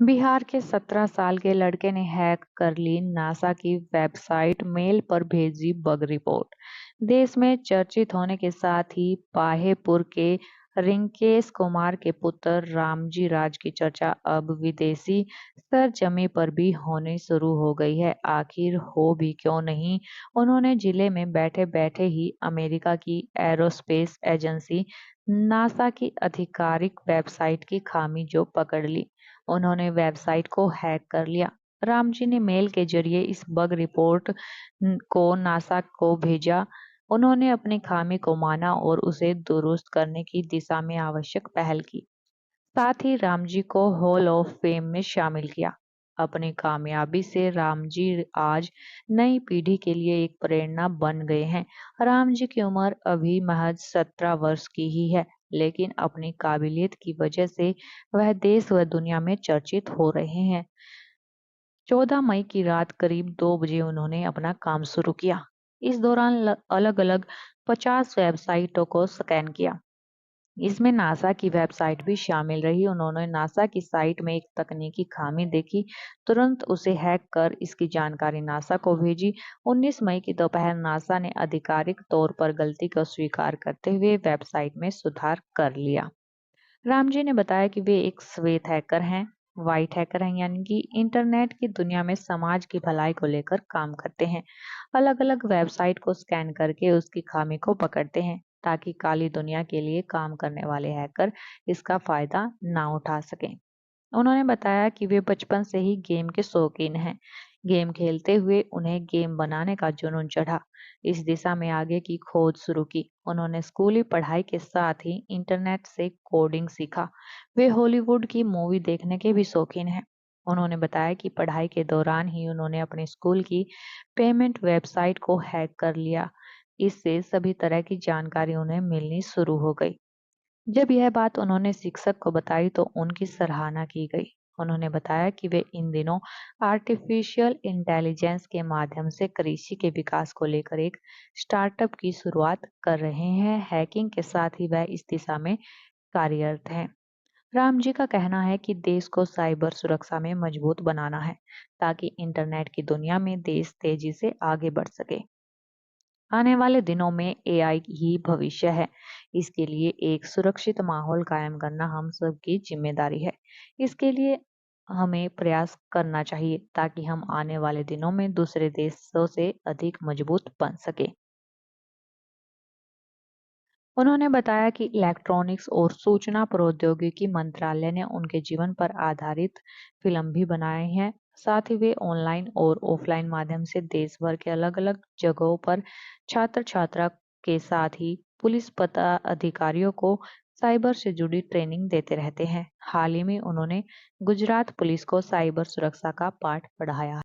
बिहार के 17 साल के लड़के ने हैक कर ली नासा की वेबसाइट, मेल पर भेजी बग रिपोर्ट। देश में चर्चित होने के साथ ही पाहेपुर के रिंकेश कुमार के पुत्र रामजी राज की चर्चा अब विदेशी सरजमी पर भी होनी शुरू हो गई है। आखिर हो भी क्यों नहीं, उन्होंने जिले में बैठे बैठे ही अमेरिका की एरोस्पेस एजेंसी नासा की आधिकारिक वेबसाइट की खामी जो पकड़ ली। उन्होंने वेबसाइट को हैक कर लिया। रामजी ने मेल के जरिए इस बग रिपोर्ट को नासा को भेजा। उन्होंने अपनी खामी को माना और उसे दुरुस्त करने की दिशा में आवश्यक पहल की। साथ ही रामजी को हॉल ऑफ फेम में शामिल किया। अपनी कामयाबी से रामजी आज नई पीढ़ी के लिए एक प्रेरणा बन गए हैं। रामजी की उम्र अभी महज 17 वर्ष की ही है, लेकिन अपनी काबिलियत की वजह से वह देश व दुनिया में चर्चित हो रहे हैं। 14 मई की रात करीब 2 बजे उन्होंने अपना काम शुरू किया। इस दौरान अलग अलग 50 वेबसाइटों को स्कैन किया। इसमें नासा की वेबसाइट भी शामिल रही। उन्होंने नासा की साइट में एक तकनीकी खामी देखी, तुरंत उसे हैक कर इसकी जानकारी नासा को भेजी। 19 मई की दोपहर नासा ने आधिकारिक तौर पर गलती को स्वीकार करते हुए वेबसाइट में सुधार कर लिया। रामजी ने बताया कि वे एक श्वेत हैकर हैं, व्हाइट हैकर हैं, यानी कि इंटरनेट की दुनिया में समाज की भलाई को लेकर काम करते हैं। अलग अलग वेबसाइट को स्कैन करके उसकी खामी को पकड़ते हैं, ताकि काली दुनिया के लिए काम करने वाले हैकर इसका फायदा ना उठा सकें। उन्होंने बताया कि वे बचपन से ही गेम के शौकीन हैं। गेम खेलते हुए उन्हें गेम बनाने का जुनून चढ़ा। इस दिशा में आगे की खोज शुरू की। उन्होंने स्कूली पढ़ाई के साथ ही इंटरनेट से कोडिंग सीखा। वे हॉलीवुड की मूवी देखने के भी शौकीन हैं। उन्होंने बताया कि पढ़ाई के दौरान ही उन्होंने अपने स्कूल की पेमेंट वेबसाइट को हैक कर लिया। इससे सभी तरह की जानकारी उन्हें मिलनी शुरू हो गई। जब यह बात उन्होंने शिक्षक को बताई तो उनकी सराहना की गई। उन्होंने बताया कि वे इन दिनों आर्टिफिशियल इंटेलिजेंस के माध्यम से कृषि के विकास को लेकर एक स्टार्टअप की शुरुआत कर रहे हैं। हैकिंग के साथ ही वह इस दिशा में कार्यरत हैं। राम जी का कहना है कि देश को साइबर सुरक्षा में मजबूत बनाना है, ताकि इंटरनेट की दुनिया में देश तेजी से आगे बढ़ सके। आने वाले दिनों में एआई ही भविष्य है। इसके लिए एक सुरक्षित माहौल कायम करना हम सबकी जिम्मेदारी है। इसके लिए हमें प्रयास करना चाहिए, ताकि हम आने वाले दिनों में दूसरे देशों से अधिक मजबूत बन सके। उन्होंने बताया कि इलेक्ट्रॉनिक्स और सूचना प्रौद्योगिकी मंत्रालय ने उनके जीवन पर आधारित फिल्म भी बनाए हैं। साथ ही वे ऑनलाइन और ऑफलाइन माध्यम से देश भर के अलग अलग जगहों पर छात्र छात्रा के साथ ही पुलिस पता अधिकारियों को साइबर से जुड़ी ट्रेनिंग देते रहते हैं। हाल ही में उन्होंने गुजरात पुलिस को साइबर सुरक्षा का पाठ पढ़ाया।